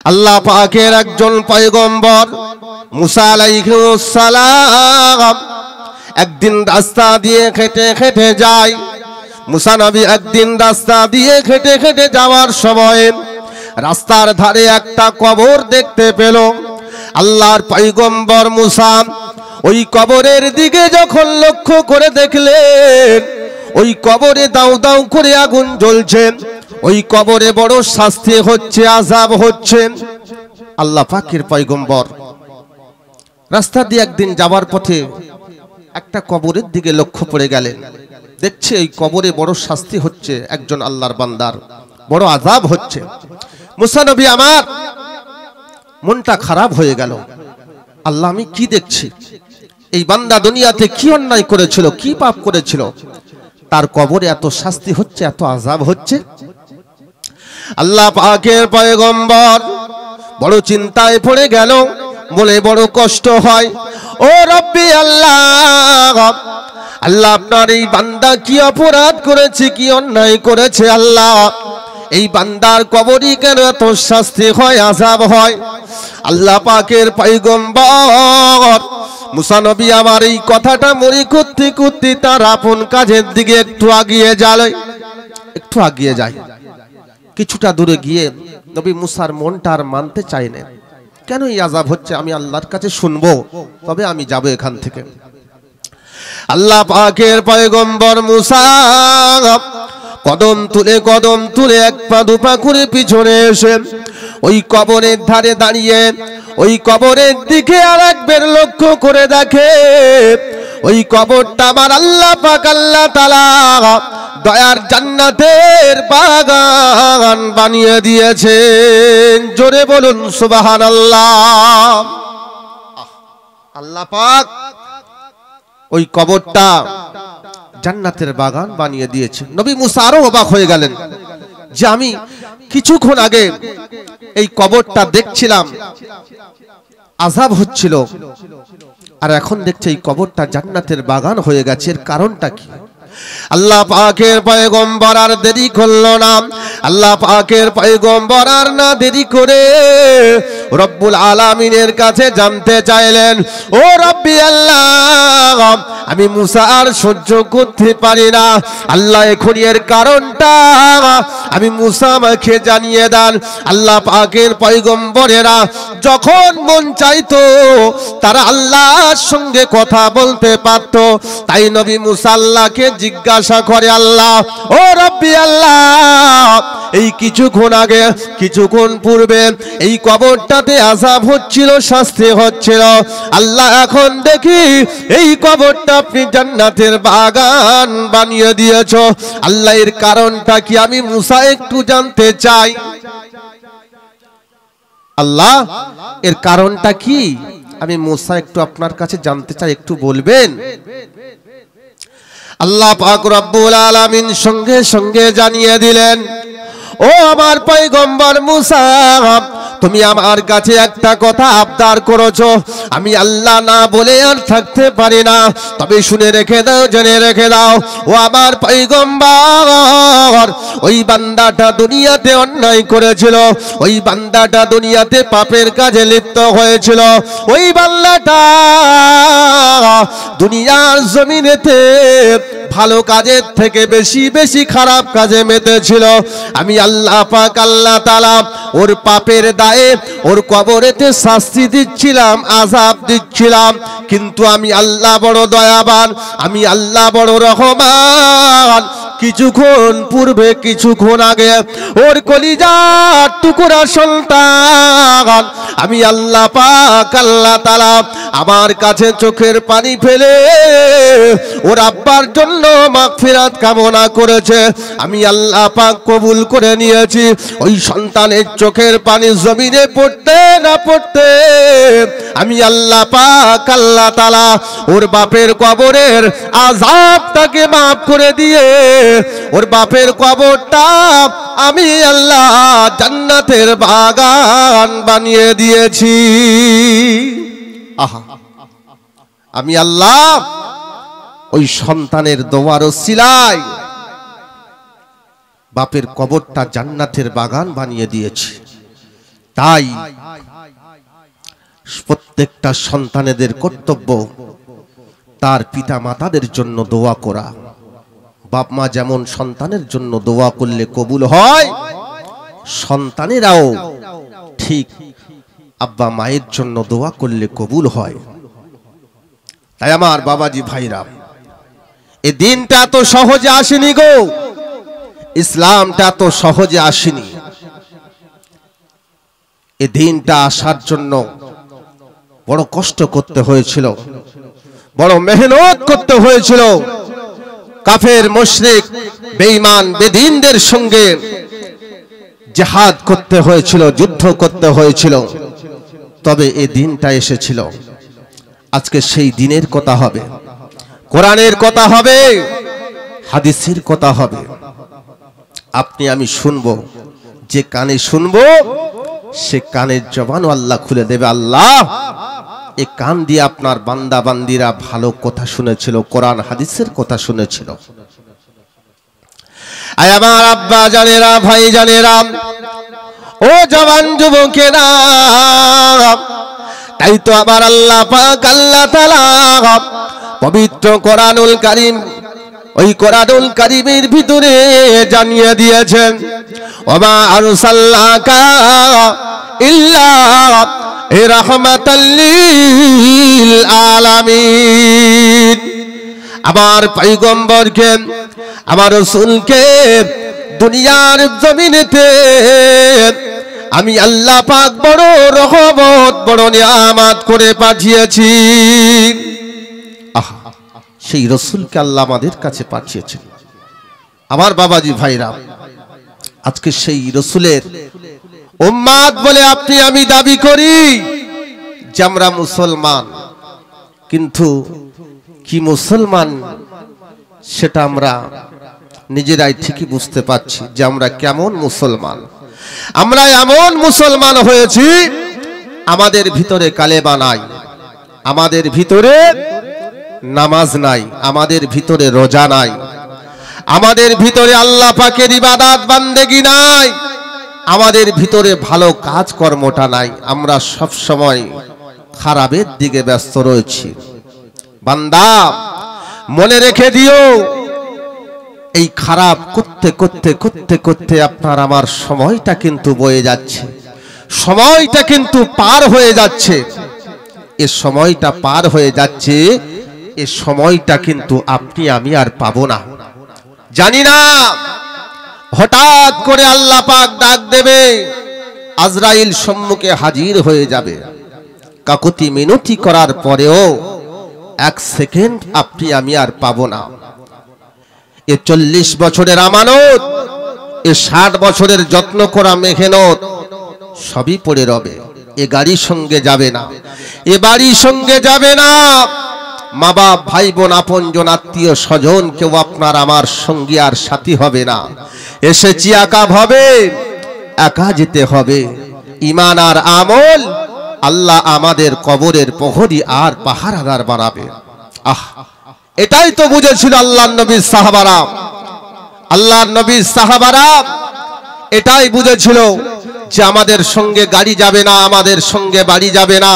আল্লাহ পাকের একজন পয়গম্বর মুসা আলাইহিস সালাম একদিন রাস্তা দিয়ে হেঁটে হেঁটে যায়। মুসা নবী একদিন রাস্তা দিয়ে হেঁটে হেঁটে যাওয়ার সময় রাস্তার ধারে একটা কবর দেখতে পেল। আল্লাহর পয়গম্বর মুসা ওই কবরের দিকে যখন লক্ষ্য করে দেখলেন, ওই কবরে দাউ দাউ করে আগুন জ্বলছে, ওই কবরে বড় শাস্তি হচ্ছে, আযাব হচ্ছে। আল্লাহ পাকের পয়গম্বর রাস্তা দিয়ে একদিন যাওয়ার পথে একটা কবরের দিকে লক্ষ্য পড়ে গেলেন। দেখছে এই কবরে বড় শাস্তি হচ্ছে, একজন আল্লাহর বান্দার বড় আযাব হচ্ছে। মুসা নবী আমার মনটা খারাপ হয়ে গেল। আল্লাহ, আমি কি দেখছি? এই বান্দা দুনিয়াতে কি অন্যায় করেছিল, কি পাপ করেছিল, তার কবরে এত শাস্তি হচ্ছে, এত আযাব হচ্ছে। আল্লাহ পাকের পয়গম্বর বড় চিন্তায় পড়ে গেল, বলে বড় কষ্ট হয়। ও রব্বি আল্লাহ, আল্লাহ আপনার এই বান্দা কি অপরাধ করেছে, কি অন্যায় করেছে? আল্লাহ, এই বান্দার কবরে কেন এত শাস্তি হয়, আযাব হয়? আল্লাহ পাকের পয়গম্বর মুসা নবী আমার এই কথাটা মনে করতে করতে তার আপন কাজের দিকে একটু আগিয়ে যায়। কিছুটা দূরে গিয়ে নবী মুসার মনটা আর মানতে চাইলেন। কেন এই আযাব হচ্ছে? আমি আল্লাহর কাছে শুনবো, তবে আমি যাব এখান থেকে। আল্লাহ পাকের পয়গম্বর মুসা কদম তুলে এক পা দুপা করে পিছনে এসে ওই কবরের ধারে দাঁড়িয়ে ওই কবরের দিকে আর একবার লক্ষ্য করে দেখে ওই কবরটা আমার আল্লাহ পাক আল্লাহ তাআলা দয়ার জান্নাতের বাগান বানিয়ে দিয়েছেন। জোরে বলুন সুবহানাল্লাহ। আল্লাহ পাক ওই কবরটা জান্নাতের বাগান বানিয়ে দিয়েছে। নবী মুসা আরো অবাক হয়ে গেলেন যে আমি কিছুক্ষণ আগে এই কবরটা দেখছিলাম, আযাব হচ্ছিল, আর এখন দেখছে এই কবরটা জান্নাতের বাগান হয়ে গেছে। এর কারণটা কি? আল্লাহ পাকের পয়গম্বর আর দেরি করলো না। আল্লাহ পাকের পয়গম্বর আর না দেরি করে রব্বুল আলামিনের কাছে জানতে চাইলেন, ও রব্বি আল্লাহ, আমি মুসা আর সহ্য করতে পারি না। আল্লাহ এখনই এর কারণটা আমি মুসা আমাকে জানিয়ে দেন। আল্লাহ পাকের পয়গম্বরেরা যখন মন চাইতো তারা আল্লাহর সঙ্গে কথা বলতে পারত। তাই নবী মুসা আল্লাহকে জিজ্ঞাসা করে, আল্লাহ, ও রব্বি আল্লাহ, এই কিছুক্ষণ পূর্বে এই কবরটাতে আযাব হচ্ছিল, শাস্তি হচ্ছিল। আল্লাহ এখন দেখি এই কবরটা আপনি জান্নাতের বাগান বানিয়ে দিয়েছো। আল্লাহ এর কারণটা কি আমি মুসা একটু জানতে চাই। আল্লাহ এর কারণটা কি আমি মুসা একটু আপনার কাছে জানতে চাই, একটু বলবেন? আল্লাহ পাক রব্বুল আলামিন সঙ্গে সঙ্গে জানিয়ে দিলেন, ও আমার পয়গম্বর মুসা, তুমি আমার কাছে একটা কথা আবদার করেছো, আমি আল্লাহ না বলে আর থাকতে পারি না। তবে শুনে রেখে দাও, জেনে রেখে দাও, ও আমার পয়গম্বর, ওই বান্দাটা দুনিয়াতে অন্যায় করেছিল, ওই বান্দাটা দুনিয়াতে পাপের কাজে লিপ্ত হয়েছিল, ওই বান্দাটা দুনিয়ার জমিনেতে ভালো কাজের থেকে বেশি বেশি খারাপ কাজে মেতেছিল। আমি আল্লাহ পাক আল্লাহ তাআলা ওর পাপের দায়ে ওর কবরেতে শাস্তি দিচ্ছিলাম, আযাব দিচ্ছিলাম। কিন্তু আমি আল্লাহ বড় দয়াবান, আমি আল্লাহ বড় রহমান। কিছুক্ষণ আগে ওর কলিজার টুকরা সন্তান আমি আল্লাহ পাক আল্লাহ তাআলা আমার কাছে চোখের পানি ফেলে ওর আব্বার জন্য মাগফিরাত কামনা করেছে। আমি আল্লাহ পাক কবুল করে নিয়েছি। ওই সন্তানের চোখের পানি জমিনে পড়তে না পড়তে আমি আল্লাহ পাক আল্লাহ তাআলা ওর বাপের কবরের আযাবটাকে মাফ করে দিয়ে ওর বাপের কবরটা আমি আল্লাহ জান্নাতের বাগান বানিয়ে দিয়েছি। আহা, আমি আল্লাহ ওই সন্তানের দোয়ার ওসিলায় বাপের কবরটা জান্নাতের বাগান বানিয়ে দিয়েছি। তাই প্রত্যেকটা সন্তানেদের কর্তব্য তার পিতা মাতাদের জন্য দোয়া করা। বাপ মা যেমন সন্তানের জন্য দোয়া করলে কবুল হয়, সন্তানেরাও ঠিক আব্বা মায়ের জন্য দোয়া করলে কবুল হয়। তাই আমার বাবাজি ভাইরা, এই দিনটা তো সহজে আসেনি গো, ইসলামটা তো সহজে আসেনি। এই দিনটা আসার জন্য বড় কষ্ট করতে হয়েছিল, বড় মেহনত করতে হয়েছিল। কাফের মুশরিক বেঈমান বেদিনদের সঙ্গে জিহাদ করতে হয়েছিল, যুদ্ধ করতে হয়েছিল, তবে এই দিনটা এসেছিল। আজকে সেই দিনের কথা হবে, কোরআনের কথা হবে, হাদিসের কথা হবে। আপনি আমি শুনবো, যে কানে শুনবো সে কানের জবানও আল্লাহ খুলে দেবে। আল্লাহ এই কান দিয়ে আপনার বান্দা বান্দিরা ভালো কথা শুনেছিল, কোরআন হাদিসের কথা শুনেছিল। আয় আমার আব্বা জানেরা, ভাই জানেরা, ও জওয়ান যুবকেরা, তাই তো আবার আল্লাহ পাক আল্লাহ তাআলা পবিত্র কোরআনুল কারীম, ওই কোরআনুল কারীমের ভিতরে জানিয়ে দিয়েছেন, ওয়া আরসালনাকা ইল্লা রাহমাতাল লিল আলামিন। আমার পয়গম্বরকে, আমার রাসূলকে দুনিয়ার জমিনেতে আমি আল্লাহ পাক বড় রহমত, বড় নিয়ামত করে পাঠিয়েছি। সেই রাসূলকে আল্লাহ আমাদের কাছে পাঠিয়েছেন। আমার বাবাজি ভাইরা, আজকে সেই রাসূলের উম্মত বলে আপনি আমি দাবি করি যে আমরা মুসলমান, কিন্তু কি মুসলমান সেটা আমরা নিজেরাই ঠিকই বুঝতে পারছি যে আমরা কেমন মুসলমান। আমরা এমন মুসলমান হয়েছি, আমাদের ভিতরে কালেমা নাই, আমাদের ভিতরে নামাজ নাই, আমাদের ভিতরে রোজা নাই, আমাদের ভিতরে আল্লাহ পাকের ইবাদত বান্দেগি নাই, আমাদের ভিতরে ভালো কাজ কর্মটা নাই। আমরা সব সময় খারাপের দিকে ব্যস্ত রয়েছি। বান্দা মনে রেখে দিও, এই খারাপ করতে করতে করতে করতে আপনার আমার সময়টা কিন্তু বয়ে যাচ্ছে, সময়টা কিন্তু পার হয়ে যাচ্ছে। এ সময়টা পার হয়ে যাচ্ছে, এ সময়টা কিন্তু আপনি আমি আর পাবো না। জানি না হঠাৎ করে আল্লাহ পাক ডাক দেবে, আজরাইল সম্মুখে হাজির হয়ে যাবে। কাকুতি মিনতি করার পরেও এক সেকেন্ড আপনি আমি আর পাবো না। এ 40 বছরের আমানত, এ 60 বছরের যত্ন করা মেহনত সবই পড়ে রবে। এ গাড়ির সঙ্গে যাবে না, এ বাড়ির সঙ্গে যাবে না। মা বাপ, ভাই বোন, আপন জন, আত্মীয় স্বজন কেউ আপনার আমার সঙ্গী আর সাথী হবে না। এসেছি একা ভাবে, একা যেতে হবে। ঈমান আর আমল আল্লাহ আমাদের কবরের প্রহরী আর পাহারাদার বানাবে। এটাই তো বুঝেছিল আল্লাহর নবীর সাহাবারা, আল্লাহর নবীর সাহাবারা এটাই বুঝেছিল যে আমাদের সঙ্গে গাড়ি যাবে না, আমাদের সঙ্গে বাড়ি যাবে না,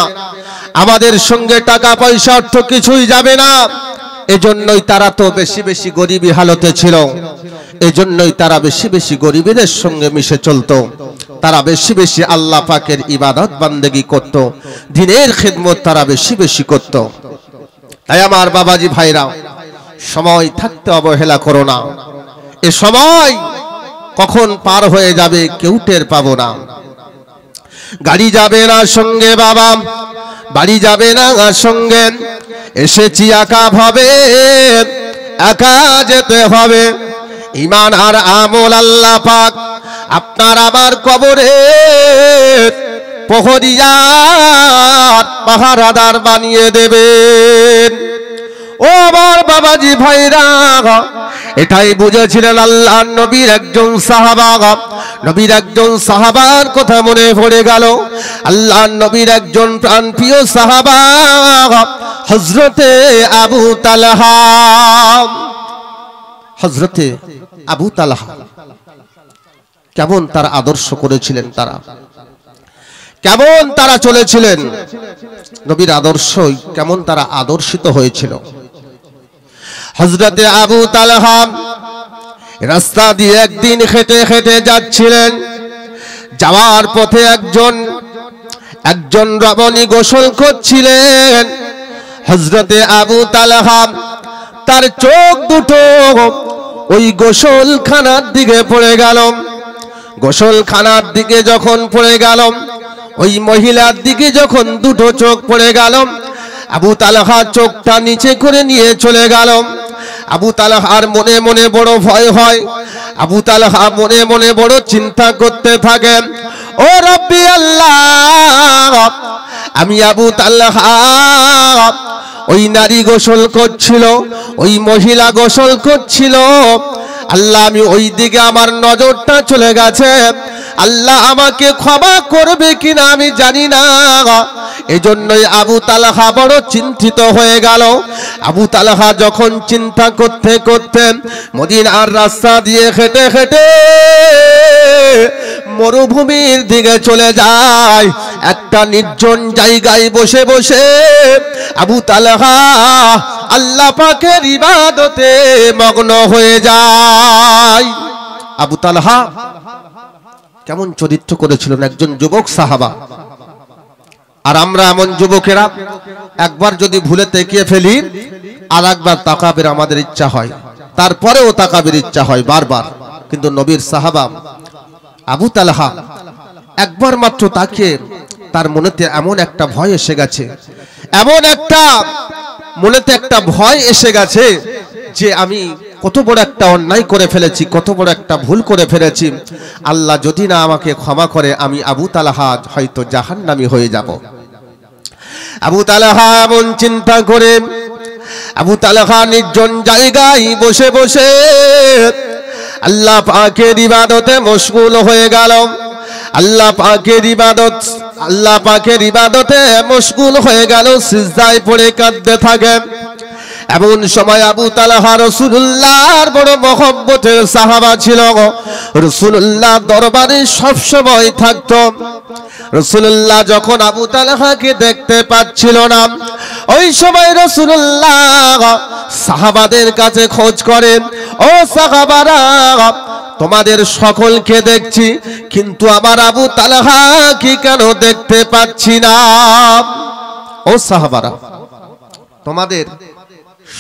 আমাদের সঙ্গে টাকা পয়সা অর্থ কিছুই যাবে না। এজন্যই তারা তো বেশি বেশি গরিবী হালতে ছিল, এজন্যই তারা বেশি বেশি গরিবীদের সঙ্গে মিশে চলতো। তারা বেশি বেশি আল্লাহ পাকের ইবাদত বান্দেগি করত, দ্বীনের খিদমত তারা বেশি বেশি করত। তাই আমার বাবাজি ভাইরা, সময় থাকতে অবহেলা করো না। এ সময় কখন পার হয়ে যাবে কেউ টের পাবো না। গাড়ি যাবে না সঙ্গে বাবা, বাড়ি যাবে না সঙ্গে, এসেছি একা ভাবে, একা যেতে হবে। ঈমান আর আমল আল্লাহ পাক আপনার আমার কবরে প্রহরীয়ার পাহারাদার বানিয়ে দেবেন। ও আমার বাবাজি ভাইরা, এটাই বুঝেছিলেন আল্লাহর নবীর একজন সাহাবা। নবীর একজন সাহাবার কথা মনে পড়ে গেল। আল্লাহর নবীর একজন প্রাণপ্রিয় সাহাবা হযরতে আবু তালহা। হযরতে আবু তালহা কেমন তার আদর্শ করেছিলেন তারা। কেমন তারা চলেছিলেন, নবীর আদর্শই কেমন তারা আদর্শিত হয়েছিল। হযরতে আবু তালহা রাস্তা দিয়ে একদিন হেঁটে হেঁটে যাচ্ছিলেন। যাওয়ার পথে একজন রমণী গোসল করছিলেন। হযরতে আবু তালহা তার চোখ দুটো ওই গোসলখানার দিকে পড়ে গেল। গোসলখানার দিকে যখন পড়ে গেল, ওই মহিলার দিকে যখন দুটো চোখ পড়ে গেল, আবু তালহা চোখটা নিচে করে নিয়ে চলে গেল। আবু তালহার মনে মনে বড় ভয় হয়। আবু তালহা মনে মনে বড় চিন্তা করতে থাকে, ও রব্বি আল্লাহ, আমি আবু তালহা, ওই নারী গোসল করছিল, ওই মহিলা গোসল করছিল, আল্লাহ আমি ওই দিকে আমার নজরটা চলে গেছে, আল্লাহ আমাকে ক্ষমা করবে কিনা আমি জানি না। এজন্যই আবু তালহা বড় চিন্তিত হয়ে গেল। আবু তালহা যখন চিন্তা করতে করতে মদিনার রাস্তা দিয়ে হেঁটে হেঁটে মরুভূমির দিকে চলে যায়, একটা নির্জন জায়গায় বসে বসে আবু তালহা আল্লাহ পাকের ইবাদতে মগ্ন হয়ে যায়। আবু তালহা কেমন চরিত্র করেছিলেন, একজন যুবক সাহাবা। আর আমরা এমন যুবকেরা একবার যদি ভুলে তাকিয়ে ফেলি, আর একবার তাকাবের আমাদের ইচ্ছা হয়, তারপরেও তাকাবের ইচ্ছা হয় বারবার। কিন্তু নবীর সাহাবা আবু তালহা একবার মাত্র তাকিয়ে তার মনেতে এমন একটা ভয় এসে গেছে, এমন একটা মনেতে একটা ভয় এসে গেছে যে আমি কত বড় একটা অন্যায় করে ফেলেছি, কত বড় একটা ভুল করে ফেলেছি, আল্লাহ যদি না আমাকে ক্ষমা করে আমি আবু তালহা হয়তো জাহান্নামী হয়ে যাব। আবু তালহা এমন চিন্তা করে আবু তালহা নির্জন জায়গায় বসে বসে আল্লাহ পাকের ইবাদতে মশগুল হয়ে গেল। আল্লাহ পাকের ইবাদতে মশগুল হয়ে গেল, সিজদায় পড়ে কাঁদতে থাকে। এমন সময় আবু তালহা রাসূলুল্লাহর বড় মহব্বতের সাহাবা ছিল। রাসূলুল্লাহ দরবারে সব সময় থাকতো। রাসূলুল্লাহ যখন আবু তালহাকে দেখতে পাচ্ছিল না, ওই সময় রাসূলুল্লাহ সাহাবাদের কাছে খোঁজ করেন, ও সাহাবারা, তোমাদের সকলকে দেখছি, কিন্তু আমার আবু তালহাকে কেন দেখতে পাচ্ছি না? ও সাহাবারা, তোমাদের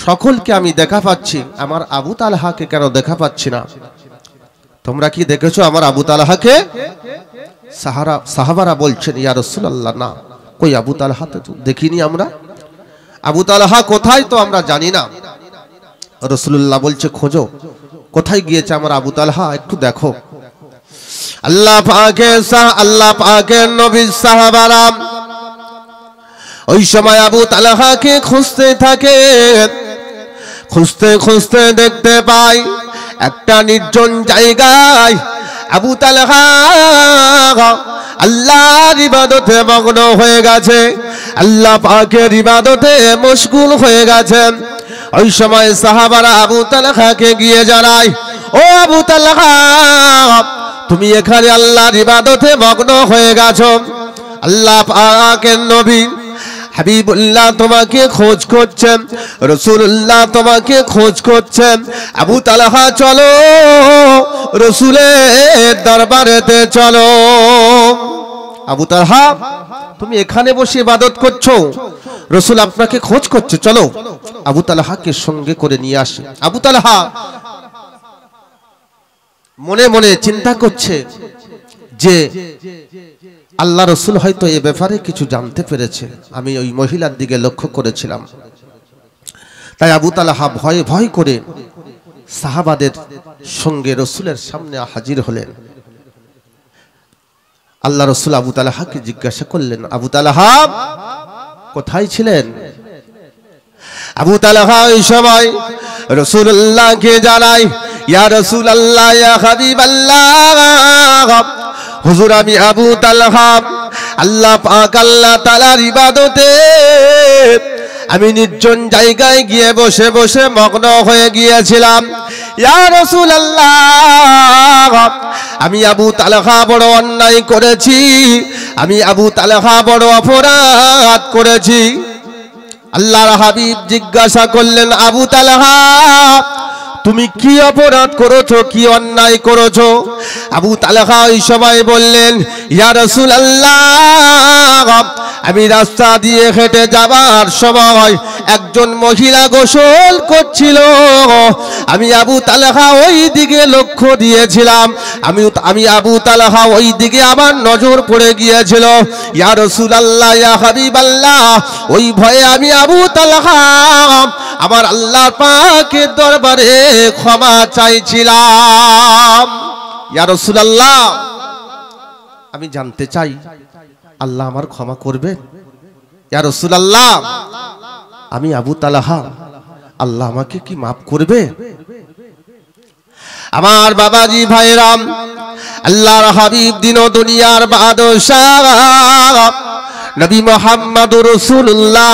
সকলকে আমি দেখা পাচ্ছি, আমার আবু তালহাকে কেন দেখা পাচ্ছি না? তোমরা কি দেখেছো আমার আবু তালহাকে? সাহাবারা বলছেন, ইয়া রাসূলুল্লাহ, না, কই আবু তালহা তো দেখিনি আমরা, আবু তালহা কোথায় তো আমরা জানি না। রাসূলুল্লাহ বলছে, খোঁজো, কোথায় গিয়েছে আমার আবু তালহা, একটু দেখো। আল্লাহ পাকের নবী সাহাবারা ওই সময় আবু তালহাকে খুঁজতে থাকে। খুঁজতে খুঁজতে দেখতে পাই একটা নির্জন জায়গায় আবু তালহা আল্লাহর ইবাদতে মগ্ন হয়ে গেছে, আল্লাহ পাকের ইবাদতে মশগুল হয়ে গেছেন। ওই সময় সাহাবারা আবু তালহাকে গিয়ে জানায়, ও আবু তালহা, তুমি এখানে আল্লাহর ইবাদতে মগ্ন হয়ে গেছো, আল্লাহ পাকের নবী হাবিবুল্লাহ তোমাকে খোঁজ করছেন, রাসূলুল্লাহ তোমাকে খোঁজ করছেন। আবু তালহা চলো, রাসূলের দরবারেতে চলো। আবু তালহা, তুমি এখানে বসে ইবাদত করছো, রাসূল আপনাকে খোঁজ করছে, চলো। আবু তালহাকে সঙ্গে করে নিয়ে আসে। আবু তালহা মনে মনে চিন্তা করছে যে আল্লাহ রাসূল হয়তো এই ব্যাপারে কিছু জানতে পেরেছে, আমি ওই মহিলার দিকে লক্ষ্য করেছিলাম। তাই আবু তালহা ভয়ে ভয় করে সাহাবাদের সঙ্গে রাসূলের সামনে হাজির হলেন। আল্লাহ রাসূল আবু তালহাকে জিজ্ঞাসা করলেন, আবু তালহা কোথায় ছিলেন? আবু তালহা ওই সময় রাসূলুল্লাহকে জানায়, ইয়া রাসূলুল্লাহ, ইয়া হাবিবাল্লাহ, হুজুর আমি আবু তালহা আল্লাহ পাক আল্লাহ তাআলার ইবাদতে আমি নির্জন জায়গায় গিয়ে বসে বসে মগ্ন হয়ে গিয়েছিলাম। ইয়া রাসূলুল্লাহ, আমি আবু তালহা বড় অন্যায় করেছি, আমি আবু তালহা বড় অপরাধ করেছি। আল্লাহর হাবিব জিজ্ঞাসা করলেন, আবু তালহা তুমি কি অপরাধ করেছো, কি অন্যায় করেছো? আবু তালহা ওই সময় বললেন, ইয়া রাসূলুল্লাহ আমি রাস্তা দিয়ে হেঁটে যাবার সময় একজন মহিলা গোসল করছিল, আমি আবু তালহা ওই দিকে লক্ষ্য দিয়েছিলাম, আমি আবু তালহা ওই দিকে আমার নজর পড়ে গিয়েছিল। ইয়া রাসূলুল্লাহ ইয়া হাবিবাল্লাহ ওই ভয়ে আমি আবু তালহা আমার আল্লাহ পাকের দরবারে ক্ষমা চাইছিলাম। ইয়া রাসূলুল্লাহ আমি জানতে চাই আল্লাহ আমার ক্ষমা করবেন? ইয়া রাসূলুল্লাহ আমি আবু তালহা, আল্লাহ আমাকে কি মাফ করবে? আমার বাবাজি ভাইরাম, আল্লাহর হাবিব দিন ও দুনিয়ার বাদশাহ নবী মুহাম্মদুর রাসূলুল্লাহ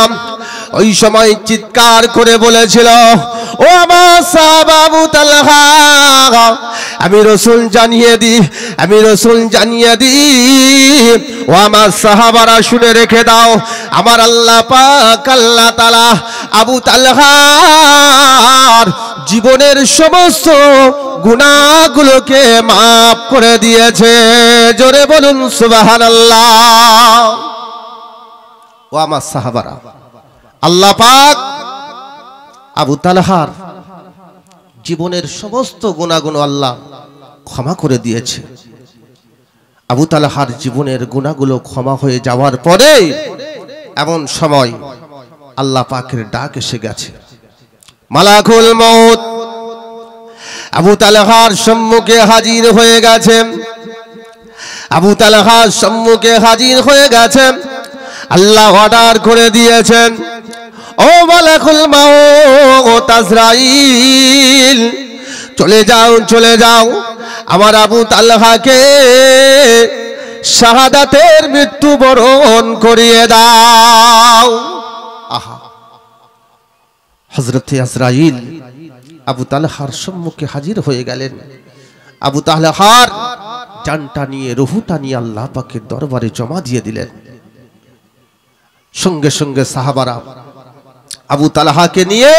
ওই সময় চিৎকার করে বলেছিল, ও আমার সাহাবা আবু তালহা আমি রাসূল জানিয়ে দিই, আমি রাসূল জানিয়ে দিই, ও আমার সাহাবারা শুনে রেখে দাও, আমার আল্লাহ পাক আল্লাহ তাআলা আবু তালহার জীবনের সমস্ত গুনাহগুলোকে মাফ করে দিয়েছে। জোরে বলুন সুবহানাল্লাহ। ও আমার সাহাবারা, আল্লাহ পাক আবু তালহার জীবনের সমস্ত গুনাহগুলো আল্লাহ ক্ষমা করে দিয়েছে। আবু তালহার জীবনের গুনাহগুলো ক্ষমা হয়ে যাওয়ার পরে এমন সময় আল্লাহ পাকের ডাক এসে গেছে, মালাকুল মউত আবু তালহার সম্মুখে হাজির হয়ে গেছে। আবু তালহার সম্মুখে হাজির হয়ে গেছে। আল্লাহ অর্ডার করে দিয়েছেন, ও মালাকুল মউত আজরাইল চলে যাও, চলে যাও, আমার আবু তালহাকে শাহাদাতের মৃত্যুবরণ করিয়ে দাও। আহা, হযরত আজরাইল আবু তালহার সম্মুখে হাজির হয়ে গেলেন। আবু তালহার জানটা নিয়ে, রূহটা নিয়ে আল্লাহ পাকের দরবারে জমা দিয়ে দিলেন। সঙ্গে সঙ্গে সাহাবারা আবু তালহাকে নিয়ে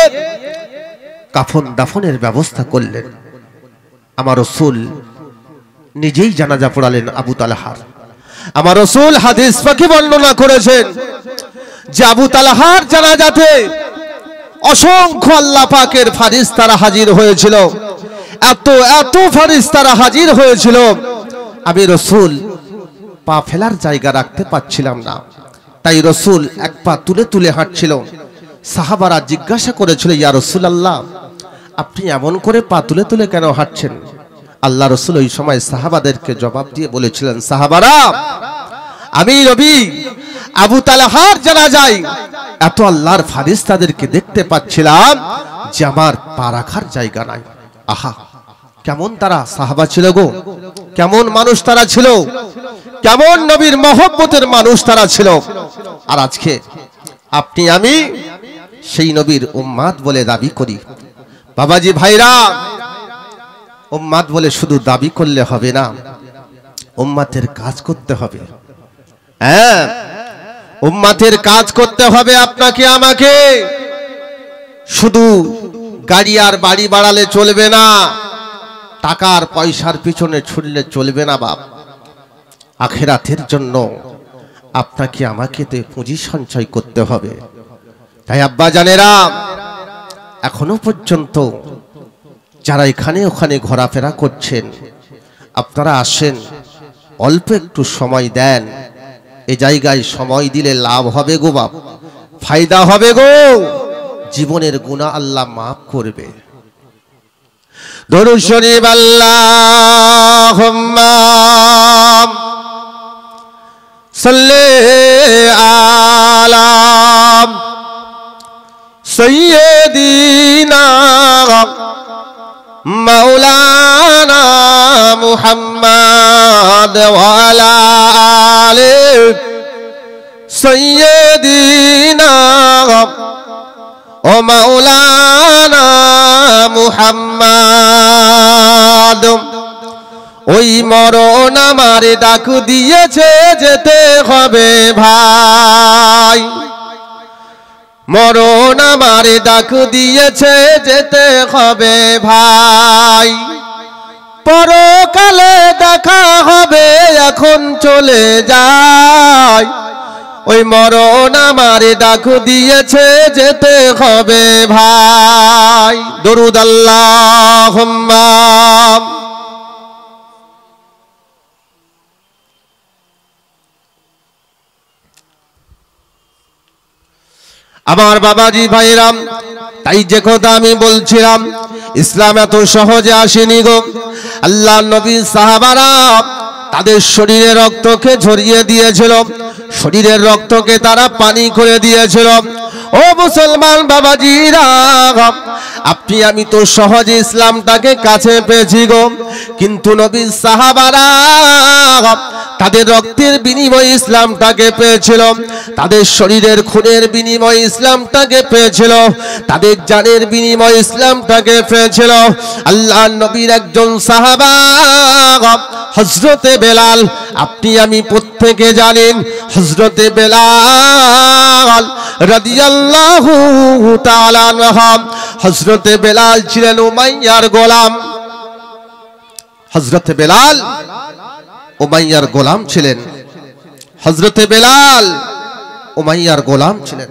কাফন দাফনের ব্যবস্থা করলেন। আমার রাসূল নিজেই জানাজা পড়ালেন আবু তালহার। আমার রাসূল হাদিস পাকে বর্ণনা করেছেন যে আবু তালহার জানাজাতে অসংখ্য আল্লাহ পাকের ফেরেশতারা হাজির হয়েছিল, এত এত ফেরেশতারা হাজির হয়েছিল, আমি রাসূল পা ফেলার জায়গা রাখতে পারছিলাম না। তাই রাসূল এক পা তুলে তুলে হাঁটছিল। সাহাবারা জিজ্ঞাসা করেছিল, ইয়া রাসূলুল্লাহ আপনি এমন করে পা তুলে তুলে কেন হাঁটছেন? আল্লাহ রাসূল ওই সময় সাহাবাদেরকে জবাব দিয়ে বলেছিলেন, সাহাবারা আমি নবী আবু তালহার জানাজায় এত আল্লাহর ফেরেশতাদেরকে দেখতে পাচ্ছিলাম যে আমার পা রাখার জায়গা নাই। আহা, কেমন তারা সাহাবা ছিল গো, কেমন মানুষ তারা ছিল, কেমন নবীর মহব্বতের মানুষ তারা ছিল। আর আজকে আপনি আমি সেই নবীর উম্মাত বলে দাবি করি। বাবাজি ভাইরা, উম্মাত বলে শুধু দাবি করলে হবে না, উম্মাতের কাজ করতে হবে। হ্যাঁ, উম্মাতের কাজ করতে হবে আপনাকে আমাকে। শুধু গাড়ি আর বাড়ি বাড়ালে চলবে না, টাকার পয়সার পিছনে ছুটলে চলবে না বাপ। আখিরাতের জন্য আপনাকে আমাকে তো পুঁজি সঞ্চয় করতে হবে। তাই আব্বা জানেরা, এখনো পর্যন্ত যারা এখানে ওখানে ঘোরাফেরা করছেন, আপনারা আসেন, অল্প একটু সময় দেন। এ জায়গায় সময় দিলে লাভ হবে গো বাপ, ফায়দা হবে গো, জীবনের গুনাহ আল্লাহ মাফ করবে। দরুদ শরীফ আল্লাহুম্মা সাল্লি আলা সাইয়্যিদিনা মাওলানা মুহাম্মদ ওয়া আলা আলি সাইয়্যিদিনা ও মাওলানা মুহাম্মদ ওই মরণ আমারে ডাক দিয়েছে যেতে হবে ভাই, মরণ আমারে ডাক দিয়েছে যেতে হবে ভাই, পরকালে দেখা হবে এখন চলে যাই, ওই মরণ আমারে ডাক দিয়েছে যেতে হবে ভাই। দরুদ আল্লাহুম্মা। আমার বাবাজি ভাইরাম, তাই যে কথা আমি বলছিলাম, ইসলাম এত সহজে আসেনি গো। আল্লাহ নবী সাহাবারা তাদের শরীরের রক্তকে ঝরিয়ে দিয়েছিল, শরীরের রক্তকে তারা পানি করে দিয়েছিল। ও মুসলমান বাবাজিরা, আপনি আমি তো সহজে ইসলামটাকে কাছে পেয়েছি গো, কিন্তু নবী সাহাবারা তাদের রক্তের বিনিময়ে ইসলামটাকে পেয়েছিল, তাদের শরীরের খুনের বিনিময়ে ইসলামটাকে পেয়েছিল, তাদের জানের বিনিময়ে ইসলামটাকে পেয়েছিল। আল্লাহ নবীর একজন সাহাবা হযরতে বেলাল, আপনি আমি প্রত্যেকে জানেন হযরতে বেলাল রাদিয়াল্লাহু তাআলা আনহু। হযরতে বেলাল ছিলেন উমাইয়ার গোলাম, হযরতে বেলাল উমাইয়ার গোলাম ছিলেন, হযরতে বেলাল উমাইয়ার গোলাম ছিলেন।